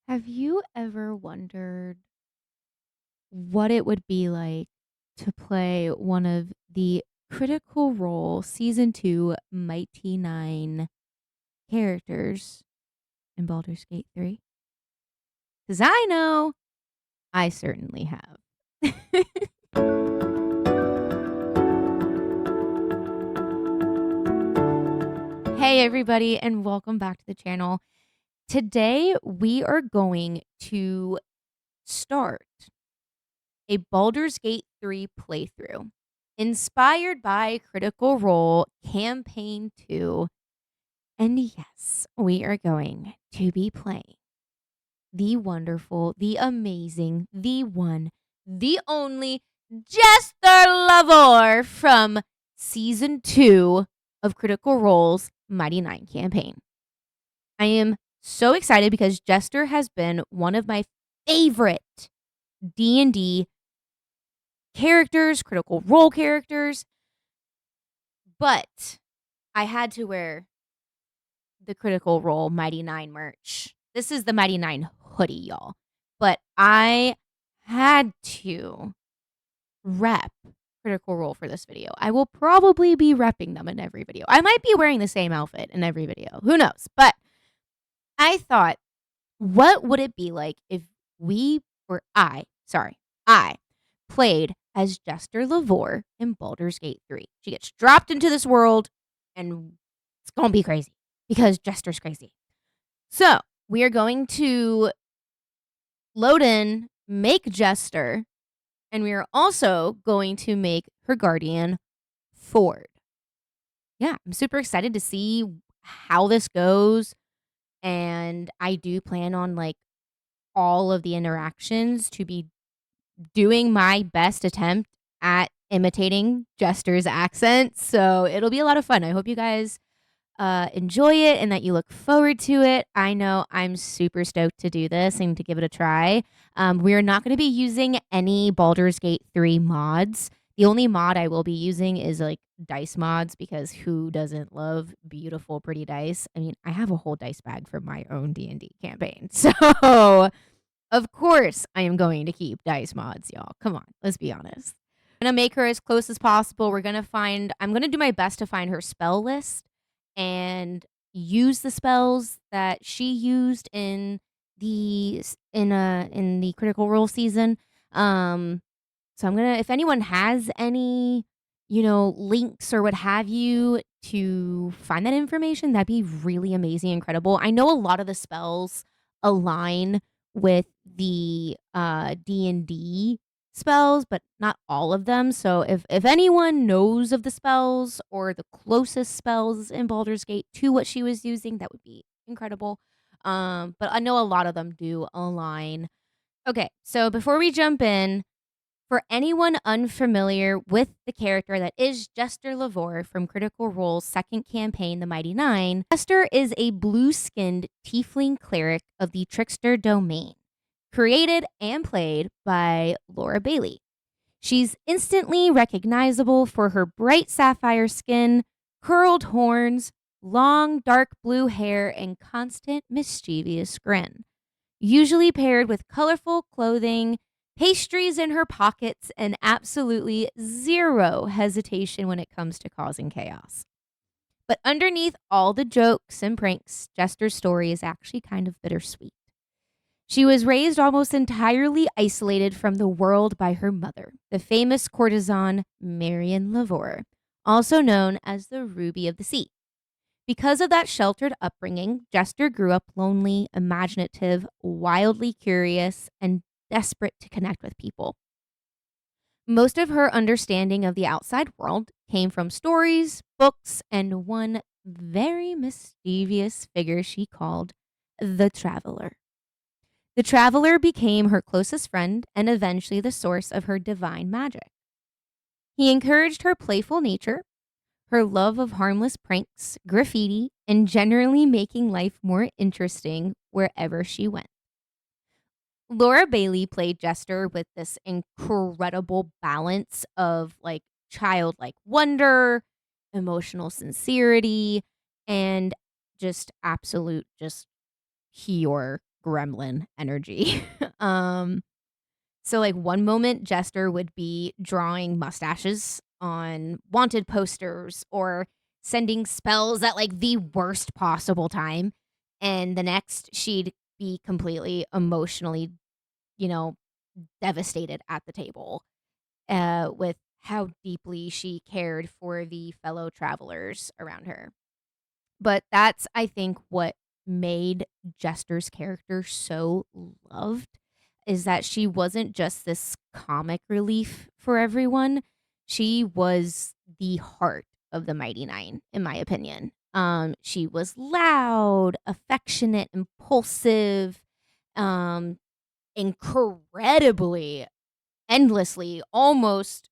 Have you ever wondered what it would be like to play one of the Critical Role Season 2 Mighty Nine characters in Baldur's Gate 3? Because I know I certainly have. Hey, everybody, and welcome back to the channel. Today, we are going to start a Baldur's Gate 3 playthrough inspired by Critical Role Campaign 2. And yes, we are going to be playing the wonderful, the amazing, the one, the only Jester Lavorre from Season 2 of Critical Role's Mighty Nine campaign. I am so excited because Jester has been one of my favorite D&D characters, Critical Role characters, but I had to wear the Critical Role Mighty Nine merch. This is the Mighty Nine hoodie, y'all. But I had to rep Critical Role for this video. I will probably be repping them in every video. I might be wearing the same outfit in every video. Who knows? But I thought, what would it be like if I played as Jester Lavorre in Baldur's Gate 3. She gets dropped into this world, and it's going to be crazy because Jester's crazy. So, we are going to load in, make Jester, and we are also going to make her guardian, Ford. Yeah, I'm super excited to see how this goes, and I do plan on, all of the interactions to be doing my best attempt at imitating Jester's accent. So it'll be a lot of fun. I hope you guys enjoy it and that you look forward to it. I know I'm super stoked to do this and to give it a try. We're not going to be using any Baldur's Gate 3 mods. The only mod I will be using is dice mods because who doesn't love beautiful, pretty dice? I mean, I have a whole dice bag for my own D&D campaign. So of course, I am going to keep dice mods, y'all. Come on, let's be honest. I'm gonna make her as close as possible. I'm gonna do my best to find her spell list and use the spells that she used in the Critical Role season. So if anyone has any, links or what have you to find that information, that'd be really amazing, incredible. I know a lot of the spells align with the D&D spells, but not all of them. So if anyone knows of the spells or the closest spells in Baldur's Gate to what she was using, that would be incredible. But I know a lot of them do align. Okay, so before we jump in, for anyone unfamiliar with the character that is Jester Lavorre from Critical Role's second campaign, The Mighty Nine, Jester is a blue-skinned tiefling cleric of the Trickster domain, created and played by Laura Bailey. She's instantly recognizable for her bright sapphire skin, curled horns, long dark blue hair, and constant mischievous grin. Usually paired with colorful clothing, pastries in her pockets, and absolutely zero hesitation when it comes to causing chaos. But underneath all the jokes and pranks, Jester's story is actually kind of bittersweet. She was raised almost entirely isolated from the world by her mother, the famous courtesan Marion Lavorre, also known as the Ruby of the Sea. Because of that sheltered upbringing, Jester grew up lonely, imaginative, wildly curious, and desperate to connect with people. Most of her understanding of the outside world came from stories, books, and one very mischievous figure she called the Traveler. The Traveler became her closest friend and eventually the source of her divine magic. He encouraged her playful nature, her love of harmless pranks, graffiti, and generally making life more interesting wherever she went. Laura Bailey played Jester with this incredible balance of childlike wonder, emotional sincerity, and just absolute pure gremlin energy. um, so like one moment Jester would be drawing mustaches on wanted posters or sending spells at like the worst possible time. And the next she'd be completely emotionally, you know, devastated at the table with how deeply she cared for the fellow travelers around her. But that's, I think, what made Jester's character so loved is that she wasn't just this comic relief for everyone. She was the heart of the Mighty Nine, in my opinion. She was loud, affectionate, impulsive, um, incredibly, endlessly, almost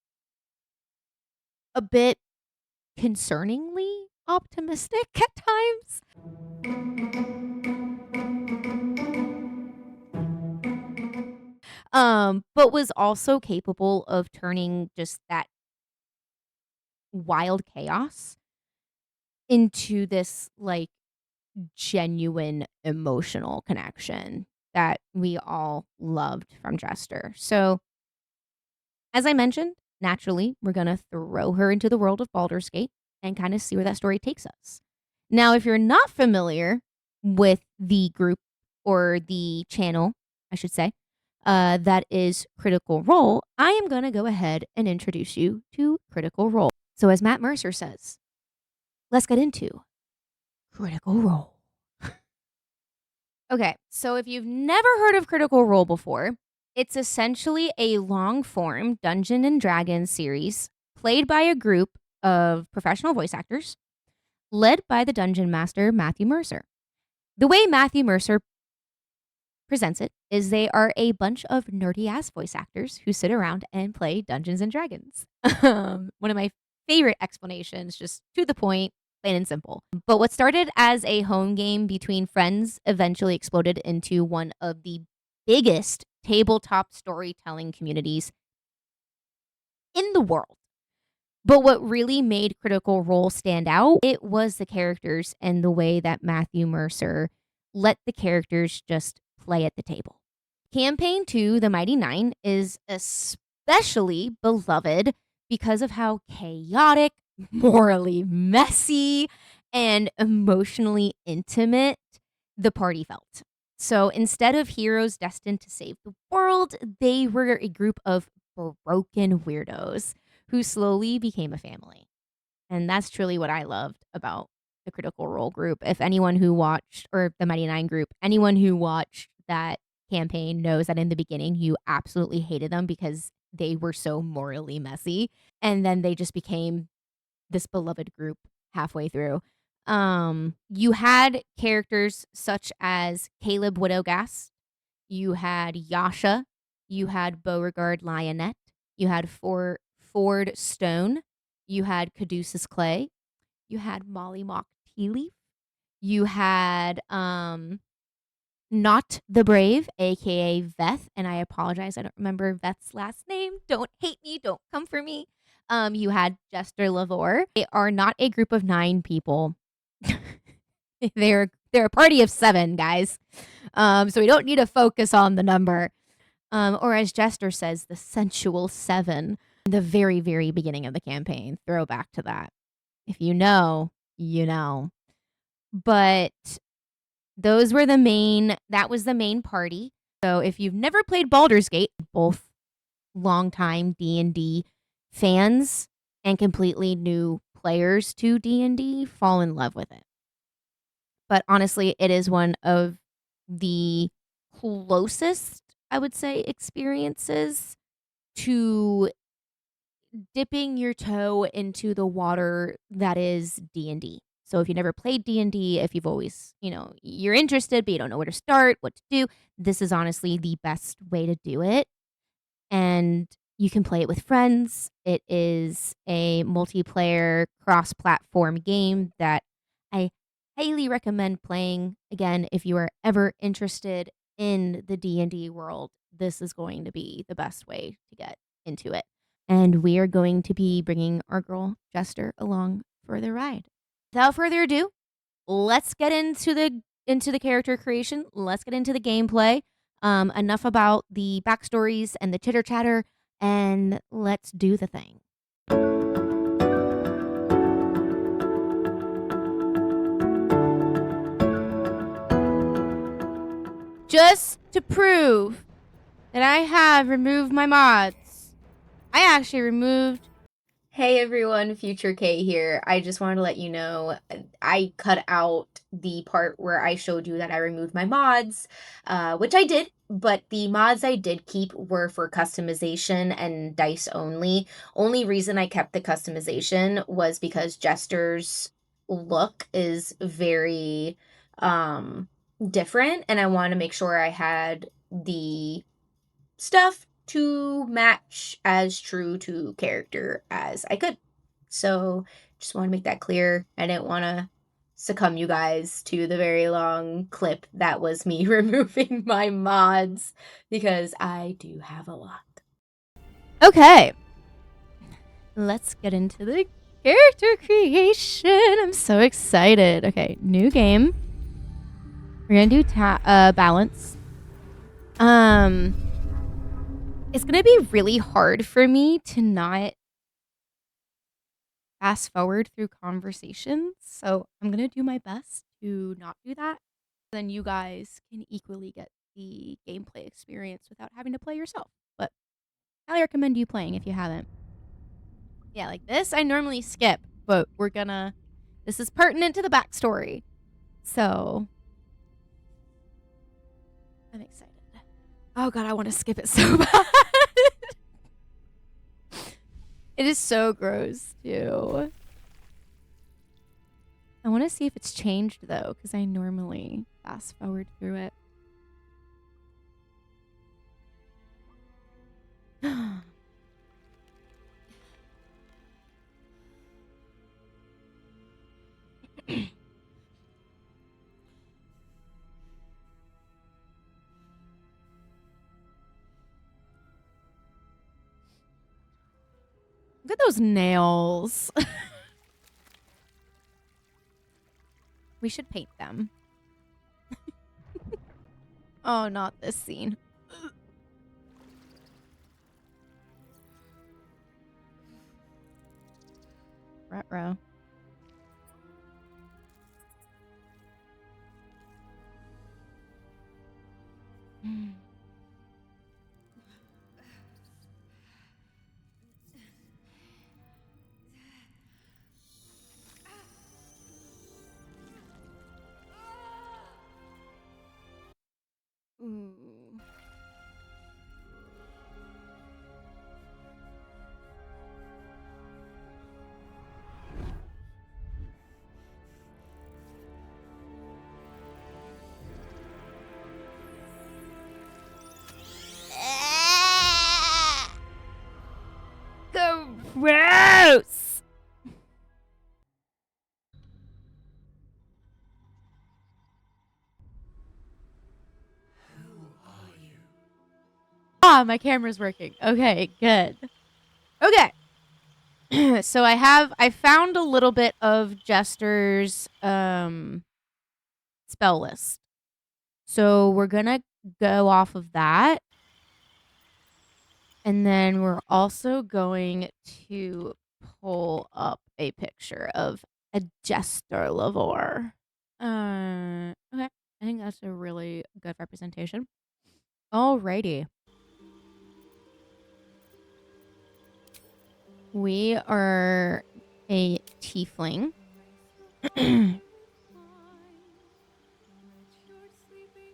a bit concerningly optimistic at times. But was also capable of turning just that wild chaos into this like genuine emotional connection that we all loved from Jester. So, as I mentioned, naturally, we're going to throw her into the world of Baldur's Gate and kind of see where that story takes us. Now, if you're not familiar with the group or the channel, I should say, that is Critical Role, I am going to go ahead and introduce you to Critical Role. So, as Matt Mercer says, let's get into Critical Role. Okay, so if you've never heard of Critical Role before, it's essentially a long form Dungeon and Dragons series played by a group of professional voice actors led by the dungeon master Matthew Mercer. The way Matthew Mercer presents it is they are a bunch of nerdy ass voice actors who sit around and play Dungeons and Dragons. One of my favorite explanations, just to the point, plain and simple. But what started as a home game between friends eventually exploded into one of the biggest tabletop storytelling communities in the world. But what really made Critical Role stand out, it was the characters and the way that Matthew Mercer let the characters just play at the table. Campaign 2, The Mighty Nine, is especially beloved because of how chaotic, morally messy, and emotionally intimate the party felt. So instead of heroes destined to save the world, they were a group of broken weirdos who slowly became a family. And that's truly what I loved about the Critical Role group. If anyone who watched, or the Mighty Nine group, anyone who watched that campaign knows that in the beginning you absolutely hated them because they were so morally messy. And then they just became this beloved group halfway through. You had characters such as Caleb Widowgast, you had Yasha, you had Beauregard Lionette, you had Ford Stone, you had Caduceus Clay, you had Molly Mock Tealeaf, you had Not the Brave, aka Veth, and I apologize, I don't remember Veth's last name. Don't hate me, don't come for me. You had Jester Lavorre. They are not a group of 9 people. they're a party of 7, guys. So we don't need to focus on the number. Or as Jester says, the sensual 7. The very, very beginning of the campaign. Throwback to that. If you know, you know. But that was the main party. So if you've never played Baldur's Gate, both longtime D&D fans and completely new players to D&D fall in love with it. But honestly, it is one of the closest, I would say, experiences to dipping your toe into the water that is D&D. So if you never played D&D, if you've always, you're interested but you don't know where to start, what to do, this is honestly the best way to do it. And you can play it with friends. It is a multiplayer cross-platform game that I highly recommend playing. Again, if you are ever interested in the D&D world, this is going to be the best way to get into it. And we are going to be bringing our girl Jester along for the ride. Without further ado, let's get into the into the character creation. Let's get into the gameplay. Enough about the backstories and the chitter chatter, and let's do the thing. Just to prove that I have removed my mods, I actually removed. Hey everyone, Future K here. I just wanted to let you know I cut out the part where I showed you that I removed my mods, which I did, but the mods I did keep were for customization and dice only. Only reason I kept the customization was because Jester's look is very different, and I want to make sure I had the stuff to match as true to character as I could. So just want to make that clear. I didn't want to succumb you guys to the very long clip that was me removing my mods, because I do have a lot. Okay. Let's get into the character creation. I'm so excited. Okay, new game. We're gonna do balance. It's going to be really hard for me to not fast forward through conversations. So I'm going to do my best to not do that. Then you guys can equally get the gameplay experience without having to play yourself. But I highly recommend you playing if you haven't. Yeah, like this I normally skip, but this is pertinent to the backstory. So I'm excited. Oh god, I want to skip it so bad. It is so gross, too. I want to see if it's changed, though, because I normally fast forward through it. Look at those nails. We should paint them. Oh, not this scene. Ruh-roh. Ooh. Gross! Ah, my camera's working. Okay, good. Okay. So I found a little bit of Jester's spell list. So we're gonna go off of that. And then we're also going to pull up a picture of a Jester Lavorre. Okay. I think that's a really good representation. Alrighty. We are a tiefling.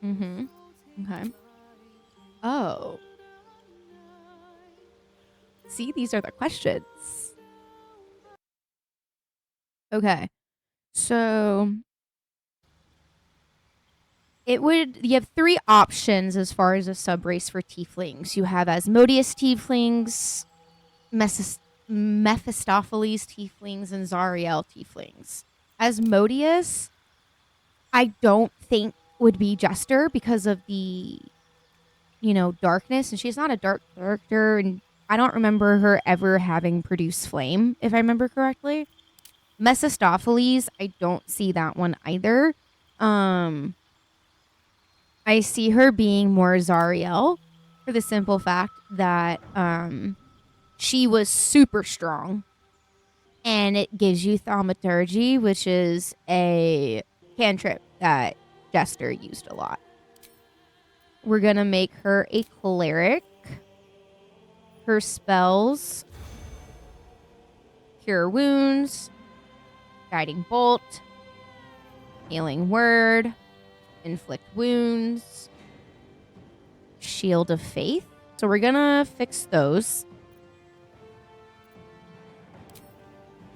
Mm-hmm. Okay. Oh. See, these are the questions. Okay. So you have 3 options as far as a subrace for tieflings. You have Asmodeus tieflings, Mephistopheles tieflings, and Zariel tieflings. Asmodeus, I don't think would be Jester because of the, darkness, and she's not a dark character, and I don't remember her ever having produced flame, if I remember correctly. Mephistopheles, I don't see that one either. I see her being more Zariel for the simple fact that she was super strong, and it gives you thaumaturgy, which is a cantrip that Jester used a lot. We're gonna make her a cleric. Her spells: Cure Wounds, Guiding Bolt, Healing Word, Inflict Wounds, Shield of Faith. So we're gonna fix those.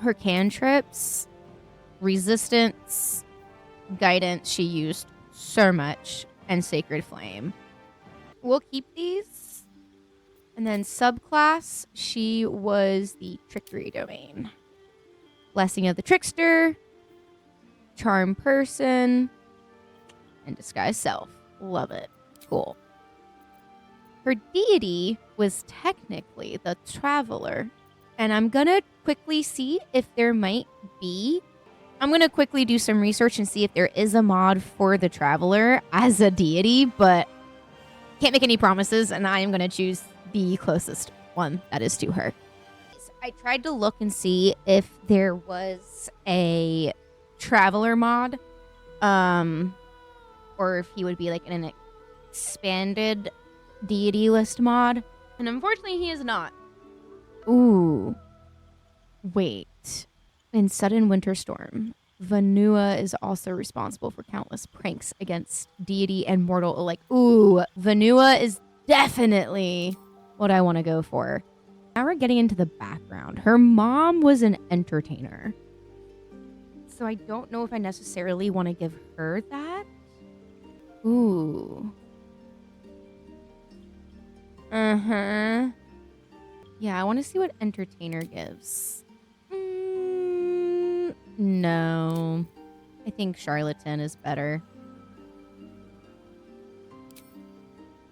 Her cantrips: Resistance, Guidance, she used so much, and Sacred Flame. We'll keep these. And then subclass, she was the Trickery domain. Blessing of the Trickster, Charm Person, and Disguise Self. Love it. Cool. Her deity was technically the Traveler. And I'm going to quickly see if there might be. I'm going to quickly do some research and see if there is a mod for the Traveler as a deity, but can't make any promises, and I am going to choose the closest one that is to her. I tried to look and see if there was a Traveler mod, or if he would be like in an expanded deity list mod, and unfortunately he is not. Ooh. Wait. In Sudden Winter Storm, Vanua is also responsible for countless pranks against deity and mortal alike. Ooh, Vanua is definitely what I want to go for. Now we're getting into the background. Her mom was an entertainer. So I don't know if I necessarily want to give her that. Ooh. Uh-huh. Yeah, I want to see what entertainer gives. No. I think charlatan is better.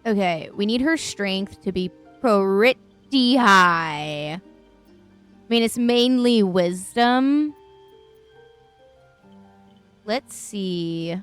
Okay, we need her strength to be pretty high. I mean, it's mainly wisdom. Let's see.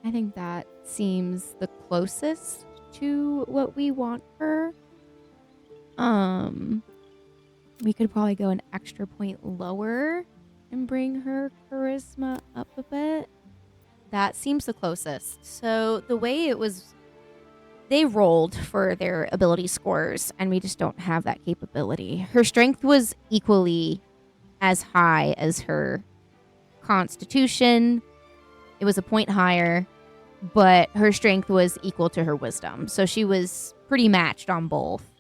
I think that seems the closest to what we want her. We could probably go an extra point lower and bring her charisma up a bit. That seems the closest. So the way it was, they rolled for their ability scores, and we just don't have that capability. Her strength was equally as high as her constitution. It was a point higher, but her strength was equal to her wisdom. So she was pretty matched on both.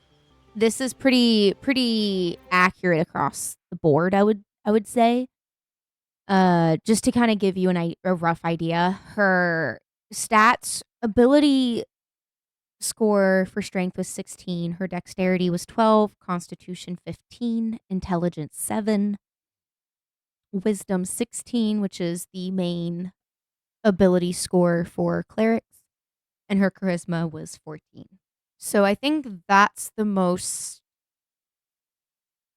This is pretty accurate across the board, I would say. Just to kind of give you a rough idea, her stats: ability score for strength was 16, her dexterity was 12, constitution 15, intelligence 7, wisdom 16, which is the main ability score for clerics, and her charisma was 14. So I think that's the most,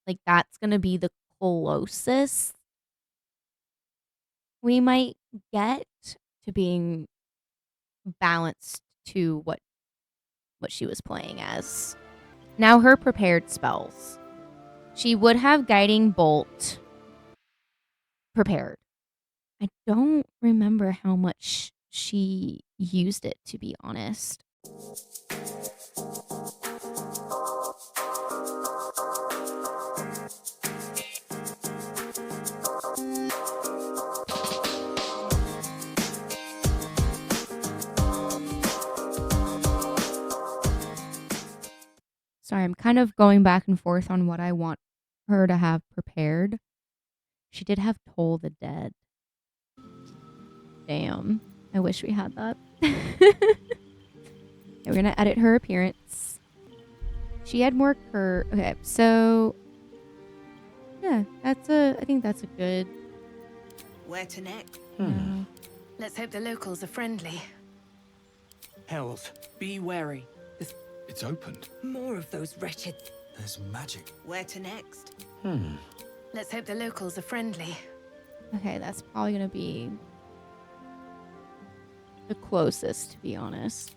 like, that's going to be the closest we might get to being balanced to what she was playing as. Now her prepared spells. She would have Guiding Bolt prepared. I don't remember how much she used it, to be honest. Sorry, I'm kind of going back and forth on what I want her to have prepared. She did have Toll the Dead. Damn. I wish we had that. Okay, we're going to edit her appearance. She had more okay, so yeah, I think that's a good. Where to next? Let's hope the locals are friendly. Hells, be wary. It's opened. More of those wretched... There's magic. Where to next? Let's hope the locals are friendly. Okay, that's probably going to be the closest, to be honest.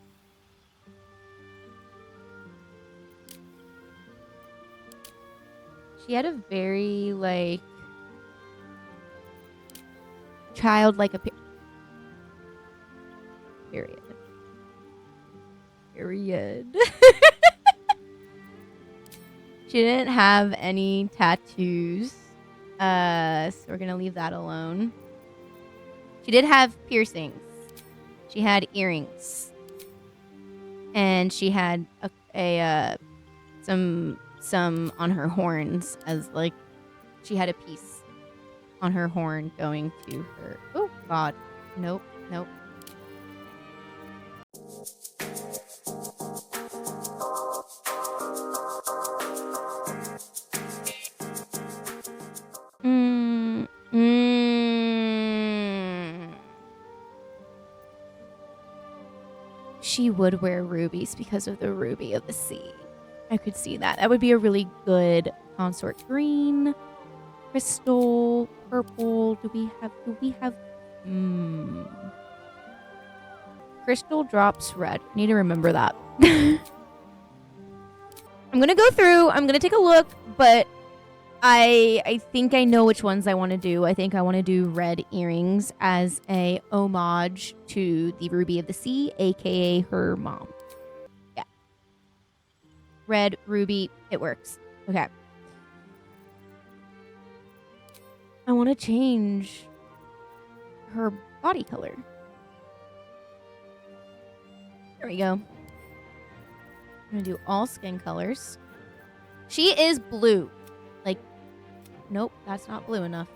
She had a very, like, childlike appearance. Period. She didn't have any tattoos. So we're going to leave that alone. She did have piercings. She had earrings. And she had some on her horns, as like she had a piece on her horn going to her. Oh god. Nope. She would wear rubies because of the ruby of the sea. I could see that. That would be a really good consort. Green, crystal, purple. Do we have crystal drops red. Need to remember that. I'm gonna go through. I'm gonna take a look, but I think I know which ones I want to do. I think I want to do red earrings as a homage to the Ruby of the Sea, aka her mom. Yeah. Red, ruby, it works. Okay. I want to change her body color. There we go. I'm going to do all skin colors. She is blue. Like, nope, that's not blue enough.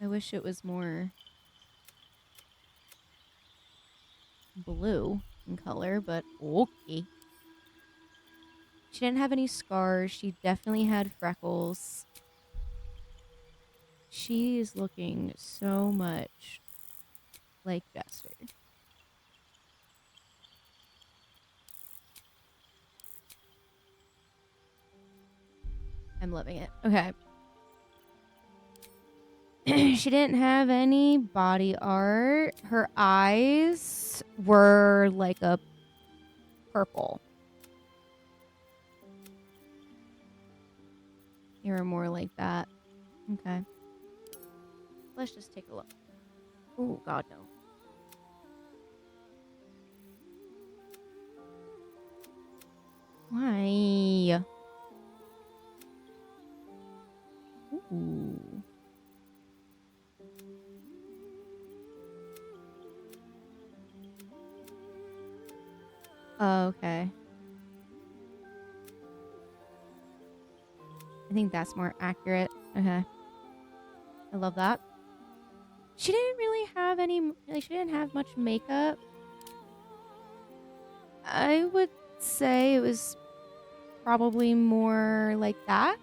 I wish it was more blue in color, but okay. She didn't have any scars. She definitely had freckles. She is looking so much like Jester. I'm loving it. Okay. She didn't have any body art. Her eyes were like a purple. They were more like that. Okay. Let's just take a look. Oh, God, no. Why? Ooh. Oh, okay. I think that's more accurate. Okay. I love that. She didn't really have any, like, she didn't have much makeup. I would say it was probably more like that.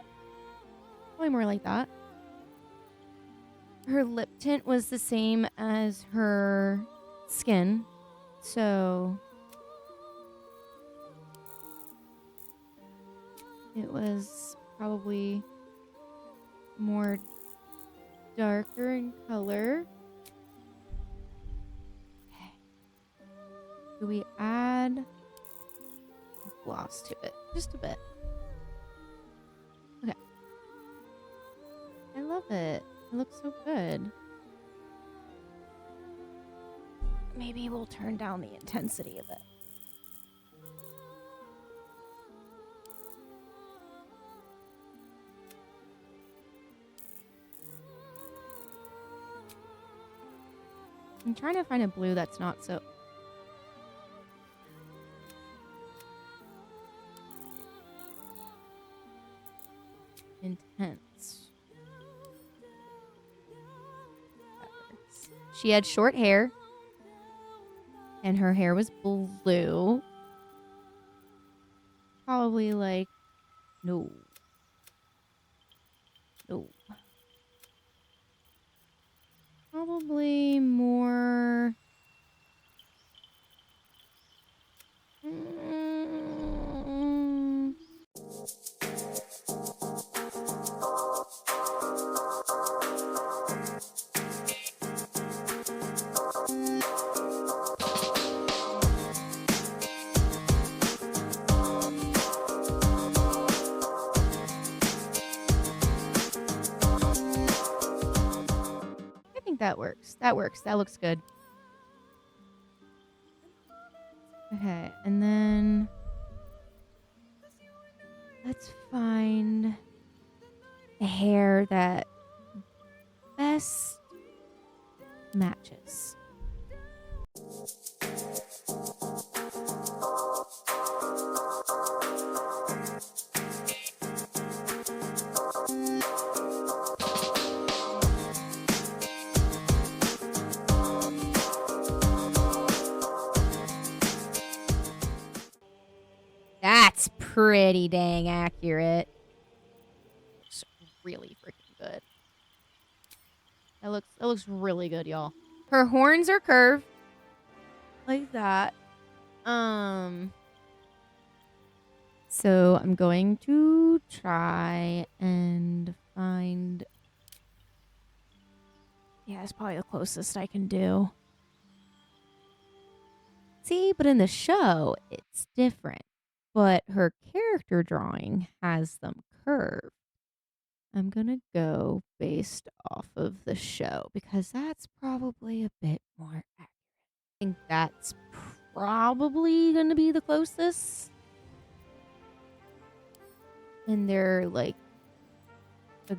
Probably more like that. Her lip tint was the same as her skin. So it was probably more darker in color. Okay. Do we add gloss to it? Just a bit. Okay. I love it. It looks so good. Maybe we'll turn down the intensity of it. I'm trying to find a blue that's not so... intense. She had short hair. And her hair was blue. probably like, no. No. Probably more. Mm, I think that works. That works. That looks good. Okay, and then let's find the hair that best matches. That's pretty dang accurate. It's really freaking good. That looks really good, y'all. Her horns are curved like that. So I'm going to try and find. Yeah, it's probably the closest I can do. See, but in the show, it's different. But her character drawing has them curved. I'm going to go based off of the show because that's probably a bit more accurate. I think that's probably going to be the closest. And they're like the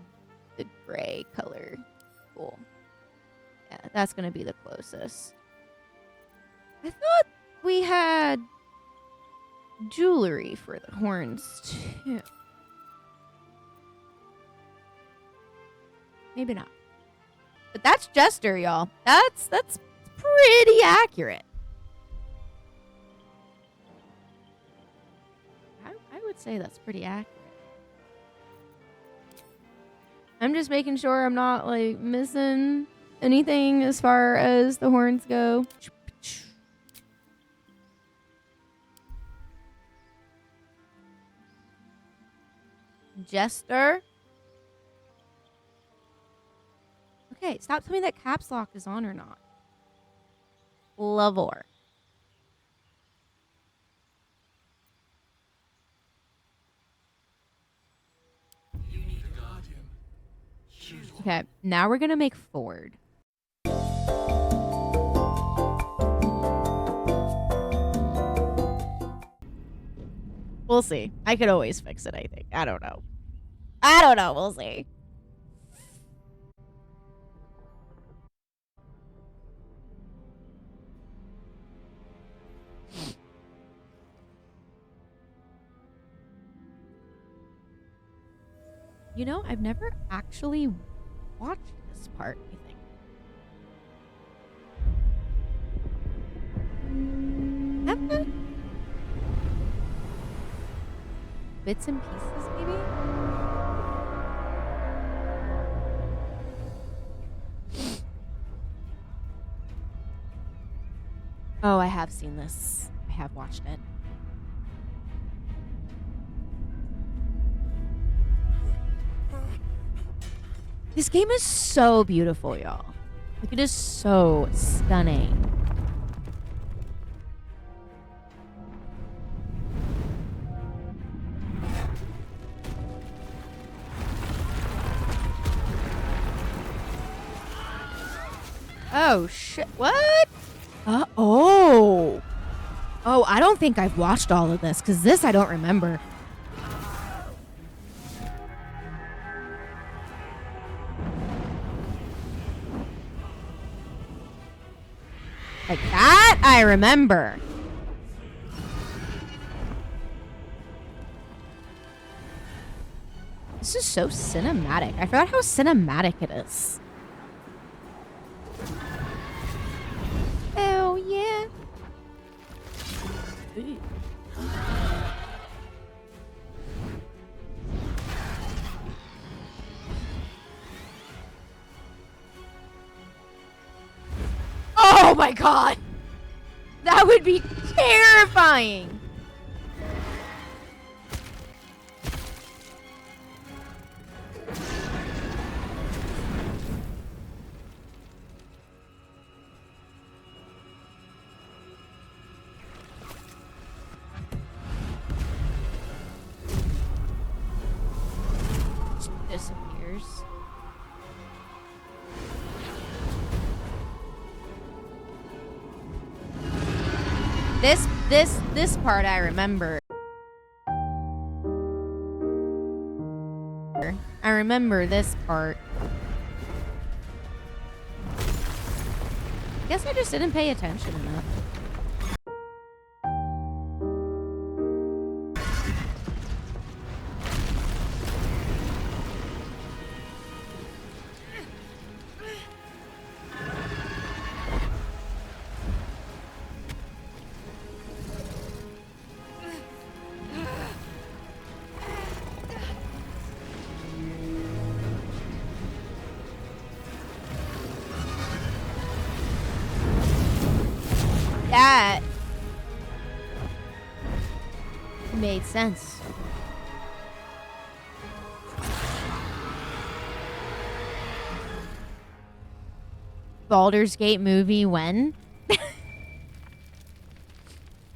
gray color. Cool. Yeah, that's going to be the closest. I thought we had jewelry for the horns too. Maybe not. But that's Jester, y'all. That's pretty accurate. I would say that's pretty accurate. I'm just making sure I'm not like missing anything as far as the horns go. Jester. Okay, stop telling me that caps lock is on or not. Lavorre. Okay, now we're gonna make Ford. We'll see. I could always fix it, I think. I don't know. We'll see. You know, I've never actually watched this part, I think. Have I? Bits and pieces, maybe? Oh, I have seen this. I have watched it. This game is so beautiful, y'all. Like, it is so stunning. Oh, shit. What? Oh. Oh, I don't think I've watched all of this, because this I don't remember. Like that, I remember. This is so cinematic. I forgot how cinematic it is. Oh, yeah. my god! That would be terrifying! Disappears. This part I remember. I remember this part. I guess I just didn't pay attention enough. That made sense. Baldur's Gate movie when?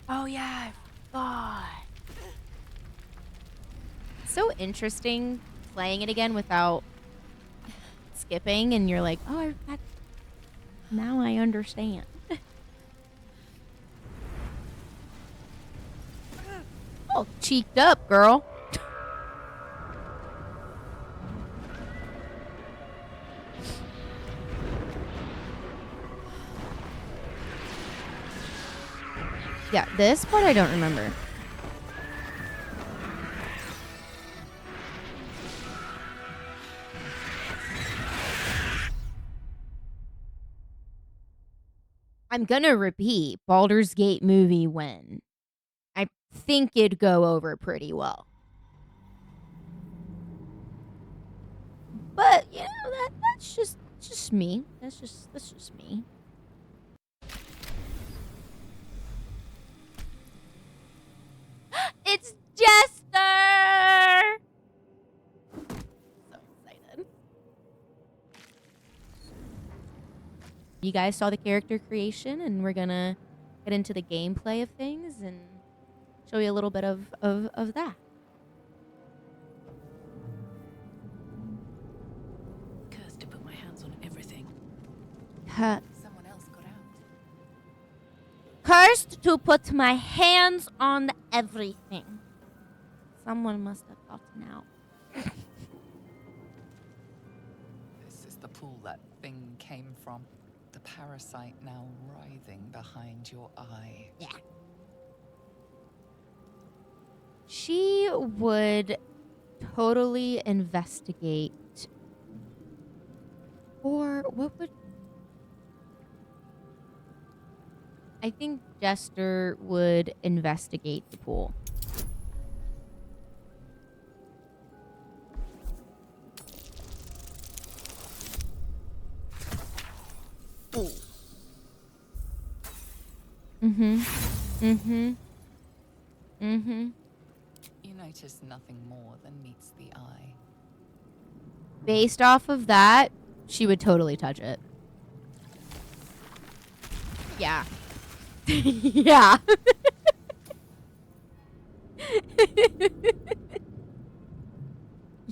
Oh yeah, I forgot. So interesting playing it again without skipping, and you're like, oh, now I understand. Oh, cheeked up, girl. Yeah, this part I don't remember. I'm gonna repeat Baldur's Gate movie when. I think it'd go over pretty well. But, you know, that's just me. That's just me. It's Jester! So excited. You guys saw the character creation, and we're gonna get into the gameplay of things and show you a little bit of that. Cursed to put my hands on everything. Someone else got out. Cursed to put my hands on everything. Someone must have gotten out. This is the pool that thing came from. The parasite now writhing behind your eye. Yeah. She would totally investigate. Or what would... I think Jester would investigate the pool. Ooh. You notice nothing more than meets the eye. Based off of that, she would totally touch it. Yeah. Yeah.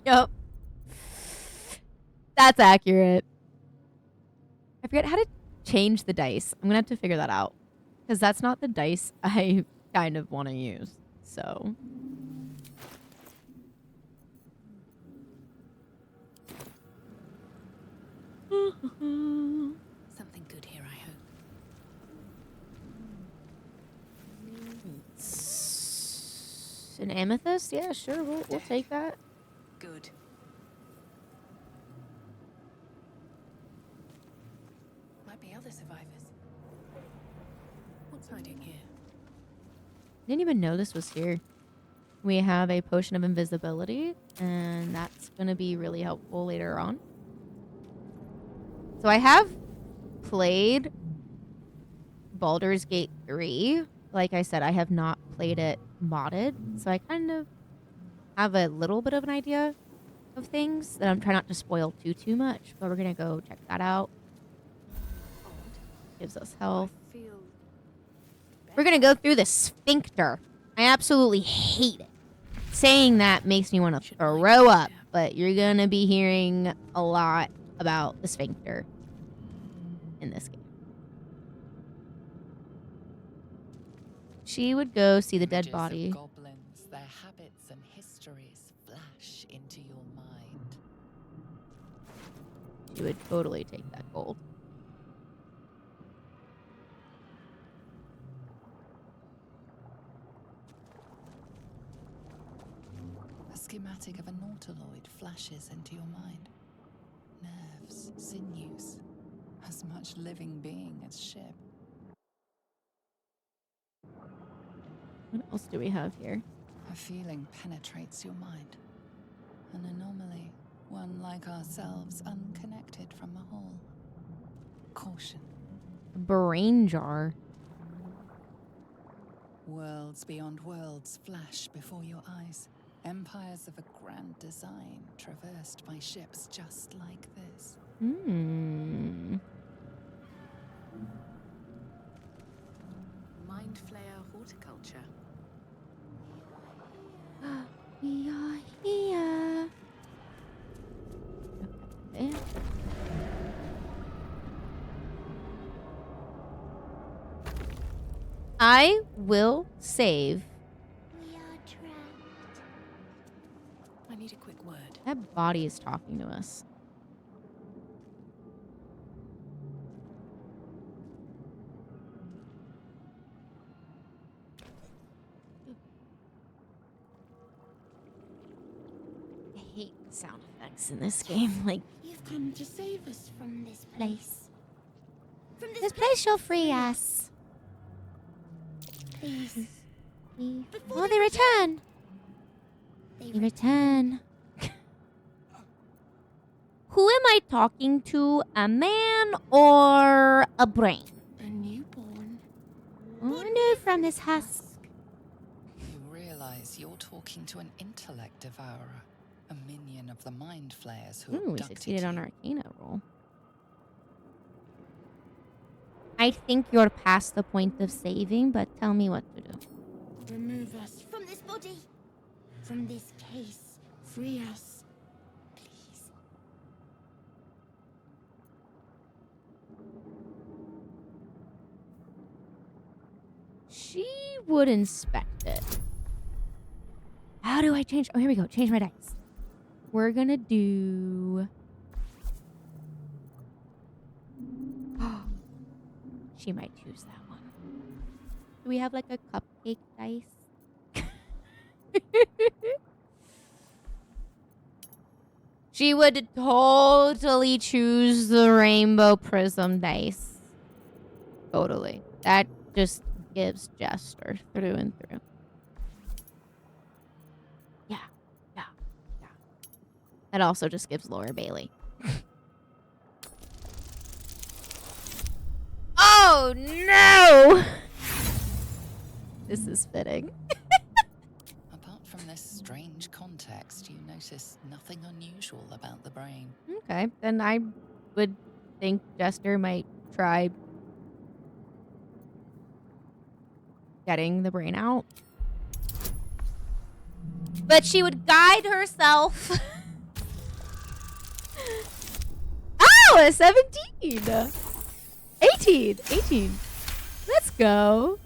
Yep. That's accurate. I forget how to change the dice. I'm gonna have to figure that out. Because that's not the dice I kind of want to use. So. Something good here, I hope. An amethyst? Yeah, sure. We'll take that. Good. Might be other survivors. What's hiding here? Didn't even know this was here. We have a potion of invisibility, and that's going to be really helpful later on. So I have played Baldur's Gate 3. Like I said, I have not played it modded, so I kind of have a little bit of an idea of things that I'm trying not to spoil too much, but we're gonna go check that out. Gives us health. We're gonna go through the sphincter. I absolutely hate it. Saying that makes me want to throw up, but you're gonna be hearing a lot about the sphincter in this game. She would go see the dead Images body. of goblins, their habits and histories flash into your mind. She would totally take that gold. A schematic of a Nautiloid flashes into your mind. Nerves, sinews, as much living being as ship. What else do we have here? A feeling penetrates your mind. An anomaly, one like ourselves, unconnected from the whole. Caution. A brain jar. Worlds beyond worlds flash before your eyes. Empires of a grand design traversed by ships just like this. Mind Flayer horticulture. We are here. Okay. I will save. We are trapped. I need a quick word. That body is talking to us. I hate sound effects in this game. Like, You've come to save us from this place. From this place shall free us. Please. Oh, they return. They return. Who am I talking to? A man or a brain? A newborn. Oh, new from this husk. You realize you're talking to an intellect devourer, a minion of the mind flayers who Ooh, we abducted succeeded you. on our Arcana roll. I think you're past the point of saving, but tell me what to do. Remove us from this body. From this case. Free us. Please. She would inspect it. How do I change? Oh, here we go. Change my dice. We're gonna do... She might choose that one. Do we have like a cupcake dice? She would totally choose the rainbow prism dice. Totally. That just gives Jester through and through. Yeah. That also just gives Laura Bailey. Oh no! This is fitting. Apart from this strange context, you notice nothing unusual about the brain. Okay, then I would think Jester might try getting the brain out. But she would guide herself. Oh, a 17! 18! Let's go.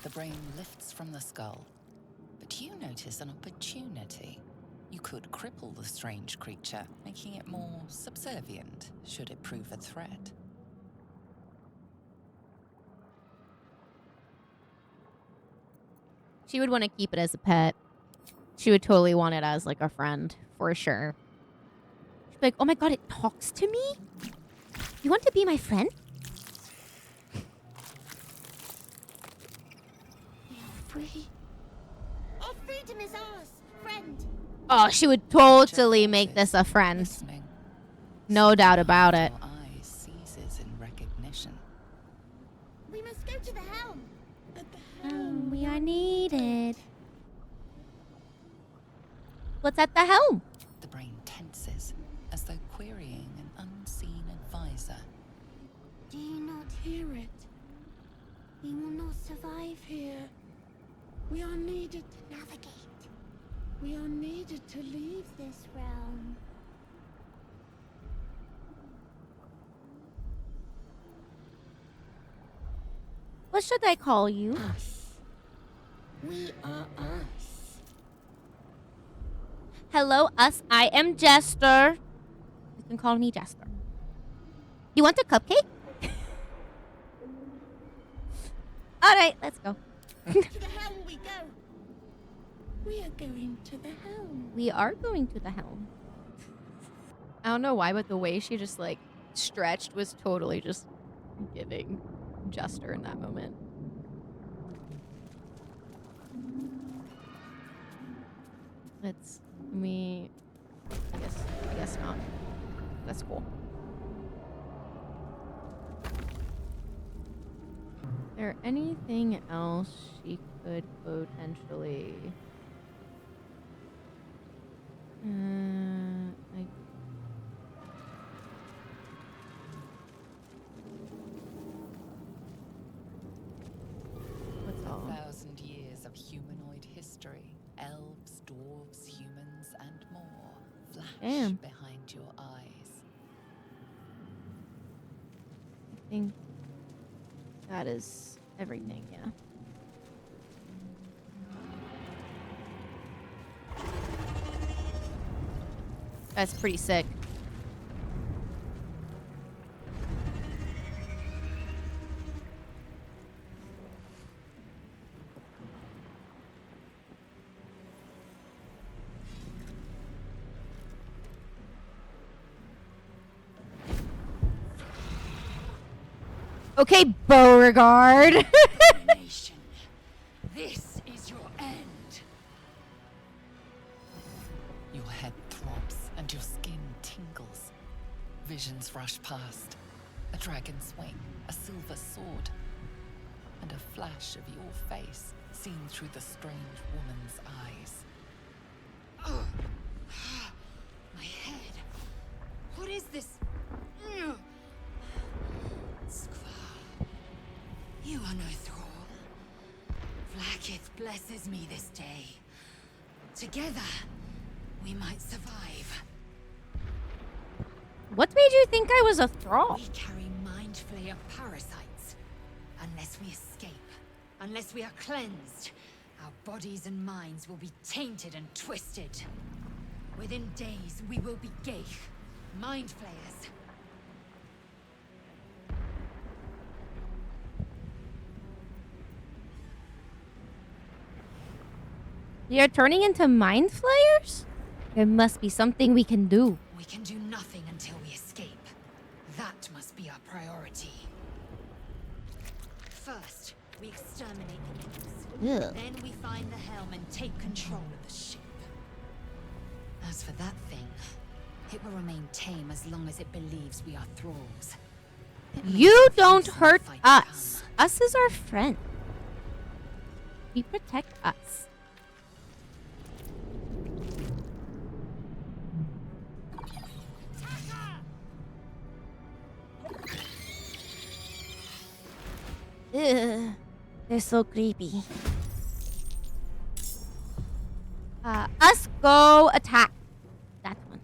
The brain lifts from the skull, but you notice an opportunity. You could cripple the strange creature, making it more subservient, should it prove a threat. She would want to keep it as a pet. She would totally want it as like a friend, for sure. She'd be like, oh my god, it talks to me? You want to be my friend? We are free. Our freedom is ours, friend. Oh, she would totally make this a friend. Listening. No doubt about it. Your eye seizes in recognition. We must go to the helm. At the helm. We are needed. What's at the helm? The brain tenses as though querying an unseen advisor. Do you not hear it? We will not survive here. We are needed to navigate. We are needed to leave this realm. What should I call you? Us. We are us. Hello, us. I am Jester. You can call me Jester. You want a cupcake? All right, let's go. To the helm we go. We are going to the helm. We are going to the helm. I don't know why, but the way she just like stretched was totally just giving Jester in that moment. I guess not. That's cool. Is there anything else she could potentially... What's all? 1,000 years of humanoid history. Elves, dwarves, humans, and more flash Damn. behind your eyes. I think that is everything, yeah. That's pretty sick. Okay, Beauregard. Nation. This is your end. Your head throbs and your skin tingles. Visions rush past. A dragon's wing, a silver sword, and a flash of your face seen through the strange woman's eyes. My head. What is this? Skvar. You are no thrall. Vlaakith blesses me this day. Together, we might survive. What made you think I was a thrall? We carry mind flayer parasites. Unless we escape, unless we are cleansed, our bodies and minds will be tainted and twisted. Within days, we will be Geich, mind flayers. You're turning into mind flayers? There must be something we can do. We can do nothing until we escape. That must be our priority. First, we exterminate the natives. Ugh. Then we find the helm and take control of the ship. As for that thing, it will remain tame as long as it believes we are thralls. It may You refuse don't in the hurt fight to us. come. Us is our friend. We protect us. Ugh, they're so creepy. Us go attack. That one.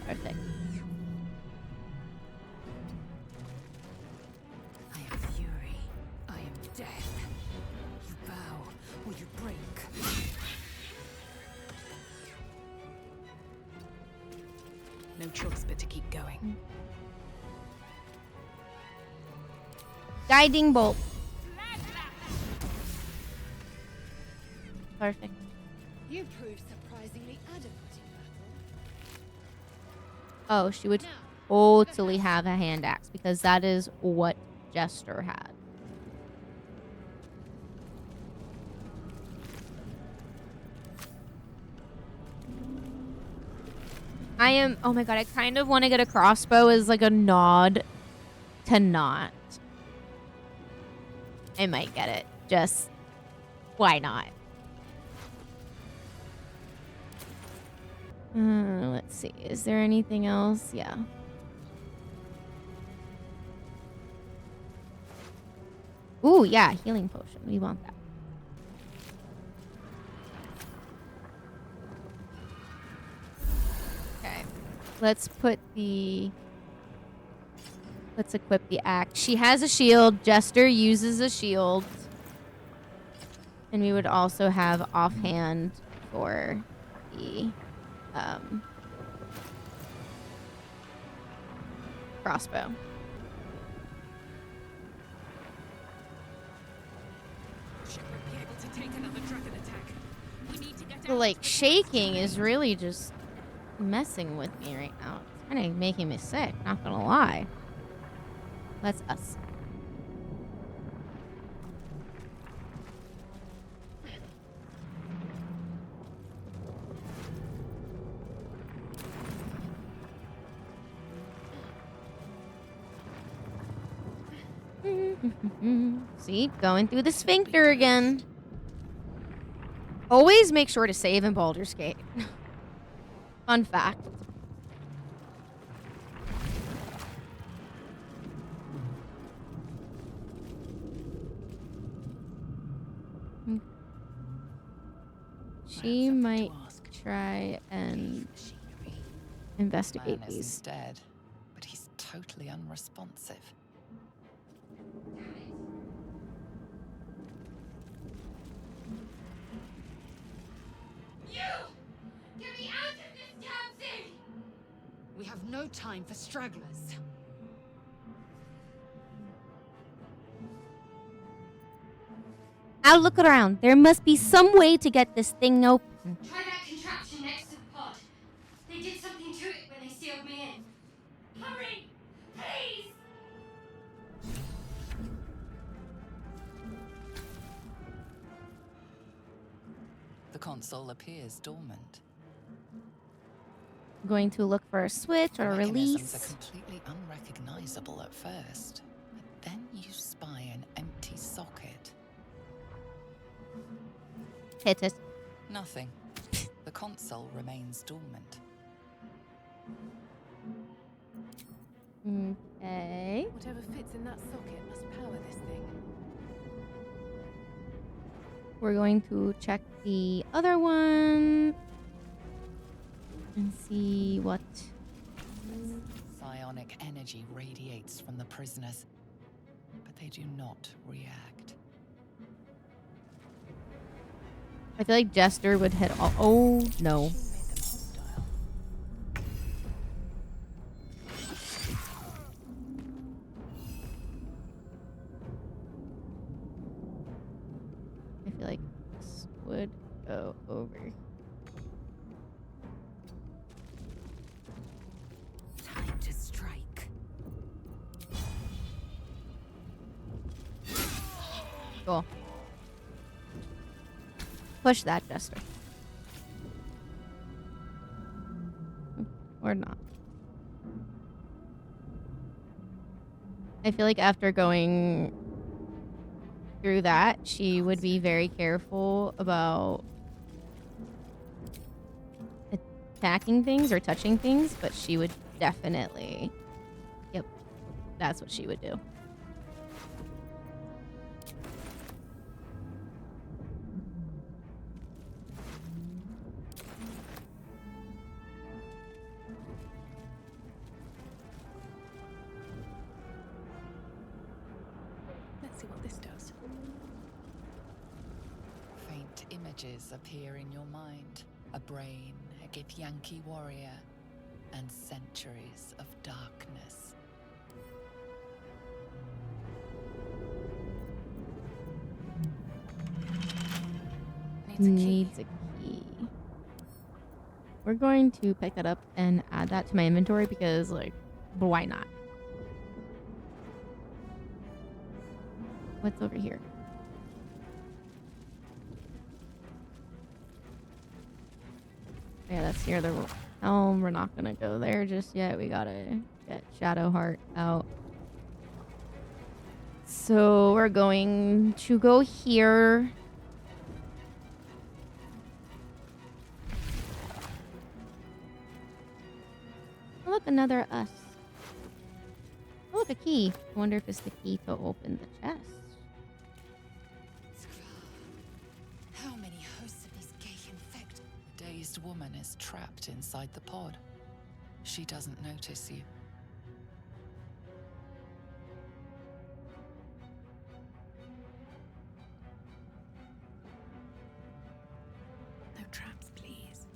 Perfect. I am fury. I am death. You bow or you break. No choice but to keep going. Guiding bolt. Perfect. You prove surprisingly adequate in battle. Oh, she would totally have a hand axe because that is what Jester had. Oh my god, I kind of want to get a crossbow as like a nod to not. I might get it. Just, why not? Let's see. Is there anything else? Yeah. Ooh, yeah, healing potion. We want that. Okay. Let's equip the axe. She has a shield. Jester uses a shield. And we would also have offhand for the crossbow. The like shaking is really just messing with me right now. It's kind of making me sick, not gonna lie. That's us. See, going through the sphincter again. Always make sure to save in Baldur's Gate. Fun fact. She might try and investigate Man these. isn't dead, but he's totally unresponsive. You! Get me out of this damn thing! We have no time for stragglers. I'll look around. There must be some way to get this thing open. Try that contraption next to the pod. They did something to it when they sealed me in. Hurry! Please! The console appears dormant. I'm going to look for a switch or a Mechanisms release. are completely unrecognizable at first, but then you spy an empty socket. Hit it. Nothing. The console remains dormant. Okay. Whatever fits in that socket must power this thing. We're going to check the other one and see what. Psionic energy radiates from the prisoners, but they do not react. I feel like Jester would hit all. Oh no. Made them hostile. I feel like this would go over. Time to strike. Cool. Push that, Jester. Or not. I feel like after going through that, she would be very careful about attacking things or touching things, but she would definitely. Yep. That's what she would do. Let's see what this does. Faint images appear in your mind. A brain, a Githyanki warrior, and centuries of darkness. Needs a key. We're going to pick that up and add that to my inventory because, like, why not? What's over here? Yeah, that's near the Oh, we're not gonna go there just yet. We gotta get Shadowheart out. So we're going to go here. Oh, look, another us. Oh, look, a key. I wonder if it's the key to open the chest. How many hosts of these gay infect? The dazed woman is trapped inside the pod. She doesn't notice you. No traps, please.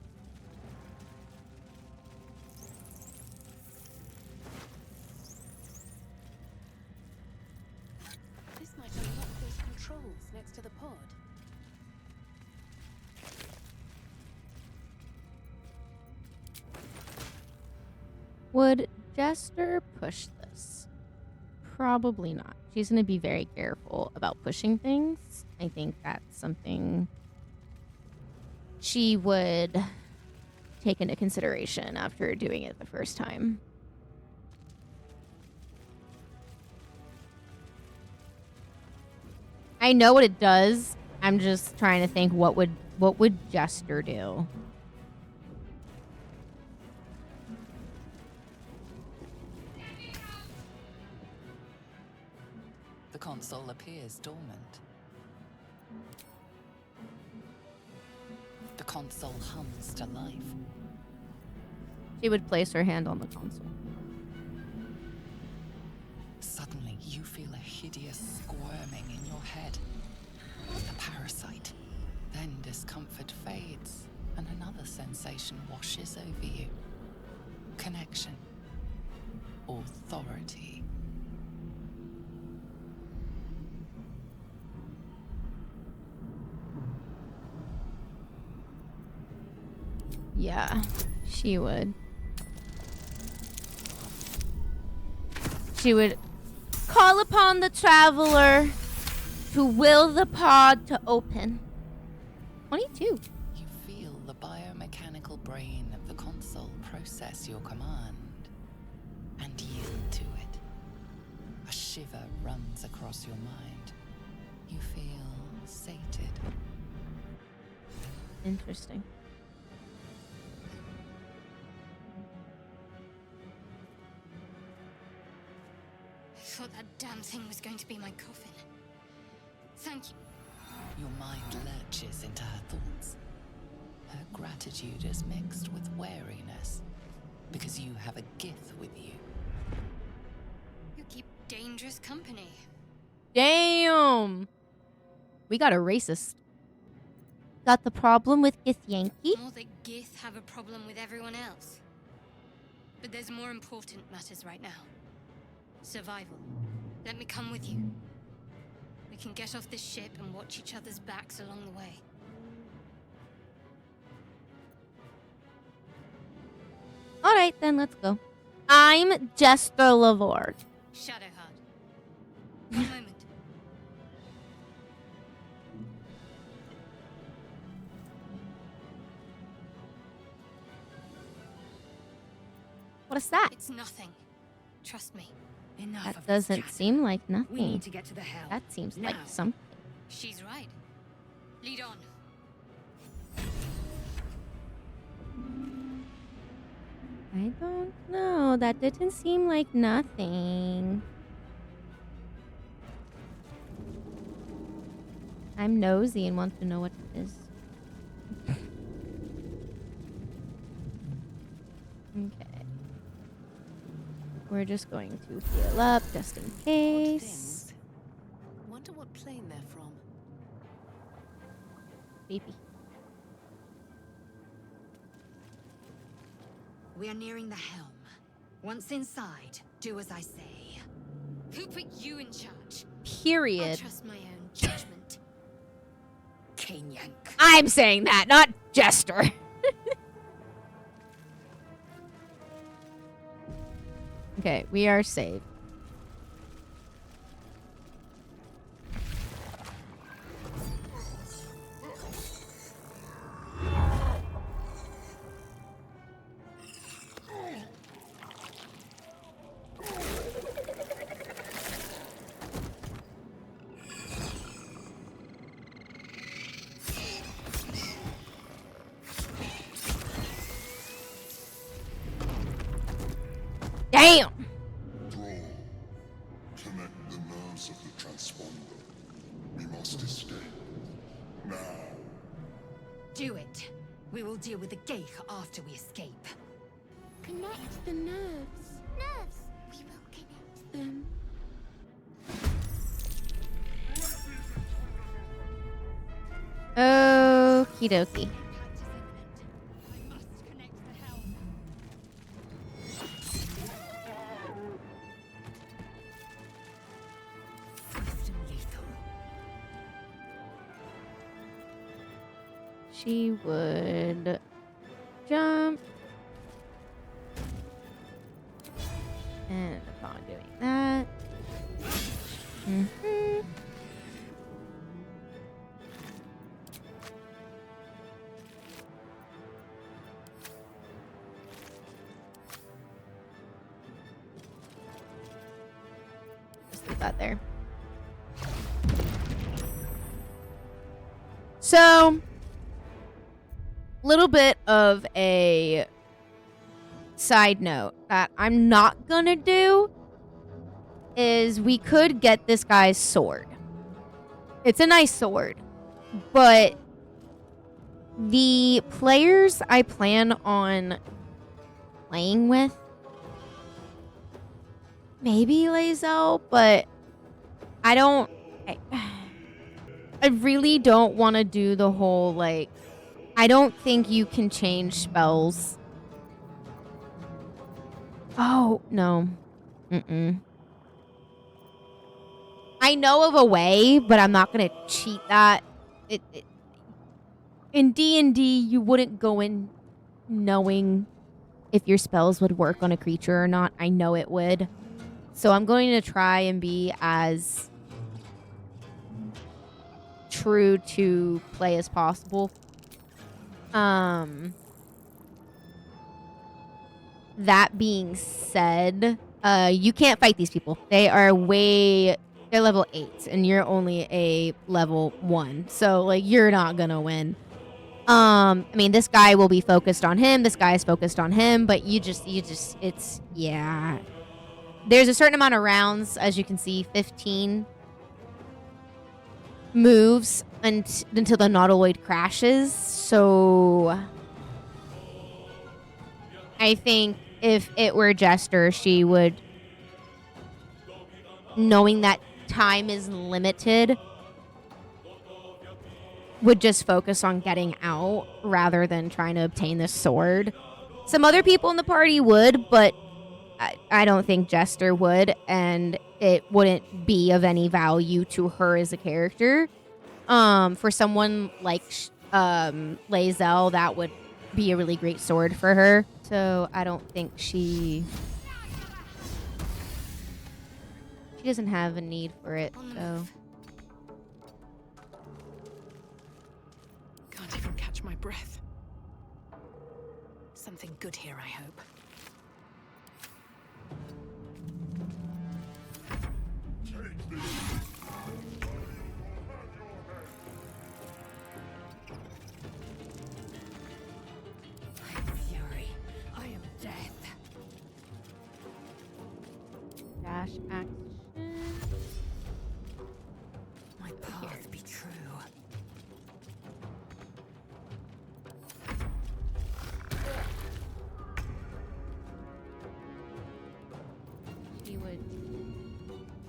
This might unlock those controls next to the pod. Would Jester push this? Probably not. She's going to be very careful about pushing things. I think that's something she would take into consideration after doing it the first time. I know what it does. I'm just trying to think what would Jester do? The console appears dormant. The console hums to life. She would place her hand on the console. Suddenly, you feel a hideous squirming in your head. The parasite. Then discomfort fades, and another sensation washes over you. Connection. Authority. Yeah, she would. She would call upon the traveler to will the pod to open. 22. You feel the biomechanical brain of the console process your command and yield to it. A shiver runs across your mind. You feel sated. Interesting. I thought that damn thing was going to be my coffin. Thank you. Your mind lurches into her thoughts. Her gratitude is mixed with wariness, because you have a Gith with you. You keep dangerous company. Damn! We got a racist. Got the problem with Githyanki? More that Gith have a problem with everyone else. But there's more important matters right now. Survival. Let me come with you. We can get off this ship and watch each other's backs along the way. Alright, then let's go. I'm Jester Lavorre. Shadowheart. One moment. What is that? It's nothing. Trust me. Enough That of this doesn't chatter. seem like We nothing. need to get to the hell. That seems now. like something. She's right. Lead on. I don't know. That didn't seem like nothing. I'm nosy and want to know what it is. Okay. We're just going to heal up just in Odd case. things. Wonder what plane they're from. Baby. We are nearing the helm. Once inside, do as I say. Who put you in charge? I'll Period. trust my own judgment. Kanyank. I'm saying that, not Jester. Okay, we are safe. Damn! Draw. Connect the nerves of the transponder. We must escape. Now. Do it. We will deal with the Geich after we escape. Connect the nerves. Nerves. We will connect them. Okie dokie. I must connect the helm. Swift and lethal. She would jump. And upon doing that. Just leave that there. So, little bit of a side note that I'm not gonna do is we could get this guy's sword. It's a nice sword, but the players I plan on playing with, maybe Lazel, but I don't. I really don't want to do the whole, like, I don't think you can change spells. Oh, no. I know of a way, but I'm not going to cheat that. In D&D, you wouldn't go in knowing if your spells would work on a creature or not. I know it would. So I'm going to try and be as true to play as possible. That being said, you can't fight these people. They're level 8 and you're only a level 1. So like you're not gonna win. I mean, this guy will be focused on him, this guy is focused on him, but it's yeah. There's a certain amount of rounds, as you can see, 15 moves until the Nautiloid crashes. So I think if it were Jester, she would, knowing that time is limited, would just focus on getting out rather than trying to obtain this sword. Some other people in the party would, but I don't think Jester would, and it wouldn't be of any value to her as a character. For someone like Lazel, that would be a really great sword for her. So I don't think she doesn't have a need for it. So Can't even catch my breath. Something good here, I hope. I am fury. I am death. dash action. My path be true.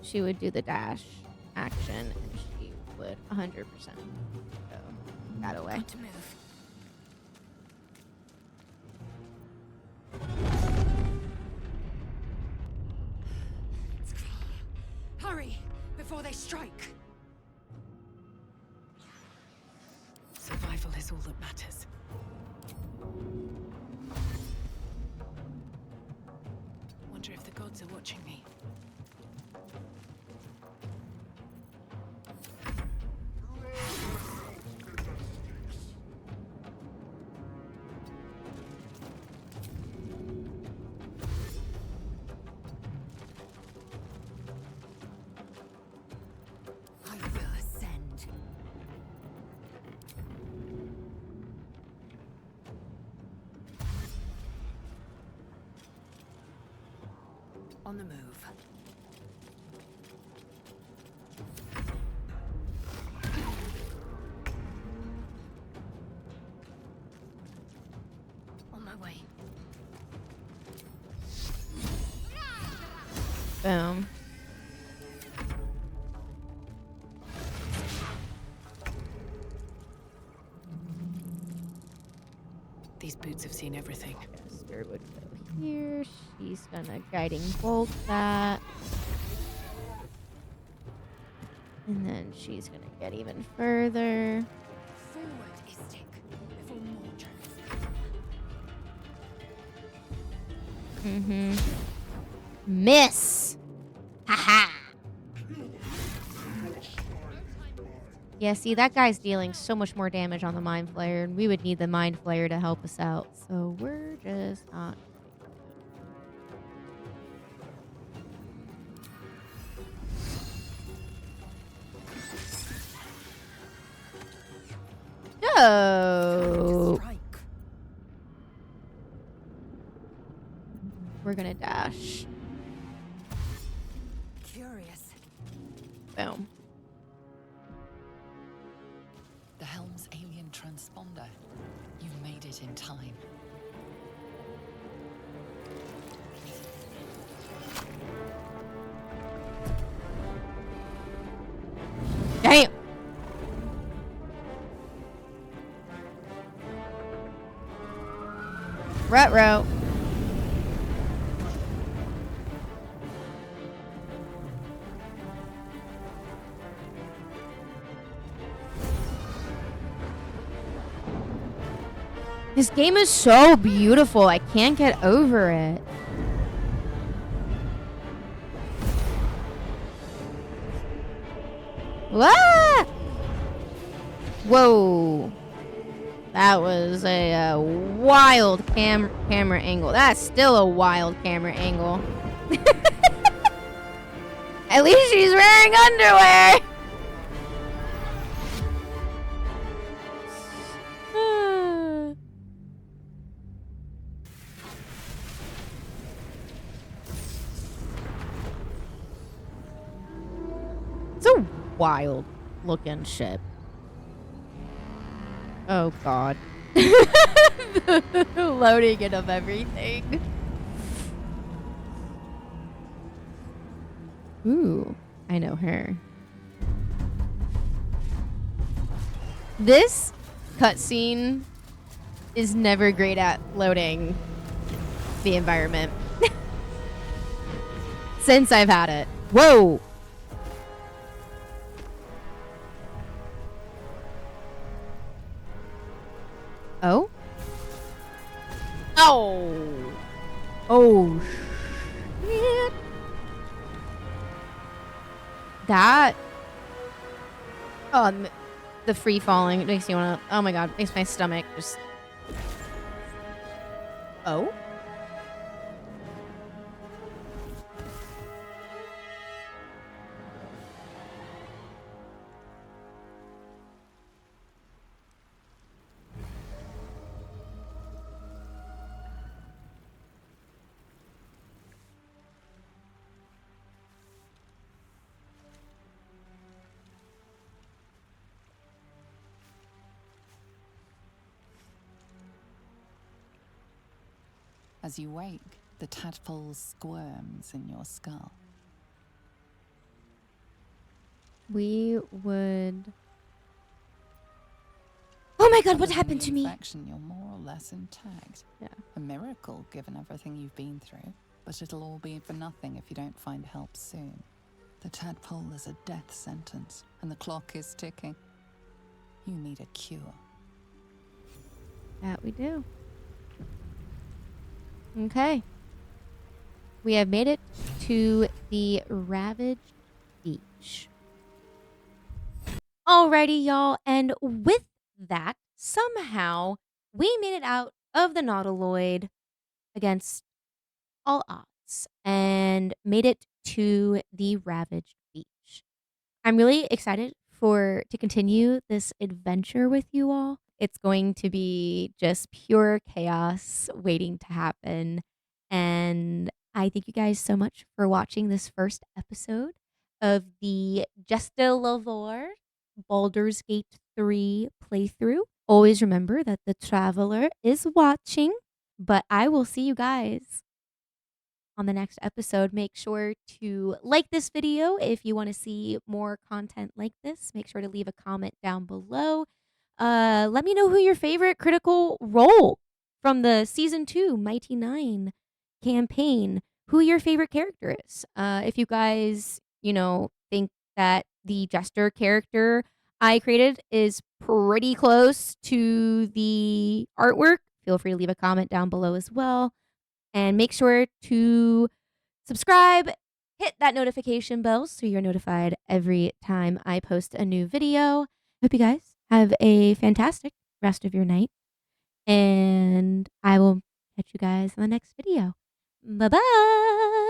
She would do the dash action, and she would 100% go that away. Got to move. Hurry before they strike. Survival is all that matters. Wonder if the gods are watching me. I will ascend. On the move. On my way. Boom. These boots have seen everything. Jester would go here. She's gonna guiding bolt that. And then she's gonna get even further. Forward, Istik, before Mordred. Mm-hmm. Miss! Haha! Yeah, see, that guy's dealing so much more damage on the Mind Flayer, and we would need the Mind Flayer to help us out. So we're just not. No! Strike. We're gonna dash. Curious. Boom. The helm's alien transponder. You've made it in time. Damn! Ruh-roh. This game is so beautiful. I can't get over it. What? Whoa. That was a wild camera angle. That's still a wild camera angle. At least she's wearing underwear. It's a wild looking ship. Oh god. The loading it of everything. Ooh, I know her. This cutscene is never great at loading the environment. Since I've had it. Whoa! Oh? Oh! Oh, shit. That... Oh, the free falling. It makes me want to... Oh my god. Makes my stomach just... Oh? As you wake, the tadpole squirms in your skull. We would... Oh my god, what happened to me? Infection, you're more or less intact. Yeah. A miracle, given everything you've been through. But it'll all be for nothing if you don't find help soon. The tadpole is a death sentence, and the clock is ticking. You need a cure. That we do. Okay. We have made it to the Ravaged Beach. Alrighty, y'all. And with that, somehow, we made it out of the Nautiloid against all odds and made it to the Ravaged Beach. I'm really excited to continue this adventure with you all. It's going to be just pure chaos waiting to happen. And I thank you guys so much for watching this first episode of the Jester Lavorre Baldur's Gate 3 playthrough. Always remember that the Traveler is watching, but I will see you guys on the next episode. Make sure to like this video if you want to see more content like this. Make sure to leave a comment down below. Let me know who your favorite critical role from the season 2 Mighty Nein campaign, who your favorite character is. If you guys, think that the Jester character I created is pretty close to the artwork, feel free to leave a comment down below as well. And make sure to subscribe, hit that notification bell so you're notified every time I post a new video. Hope you guys have a fantastic rest of your night. And I will catch you guys in the next video. Bye bye.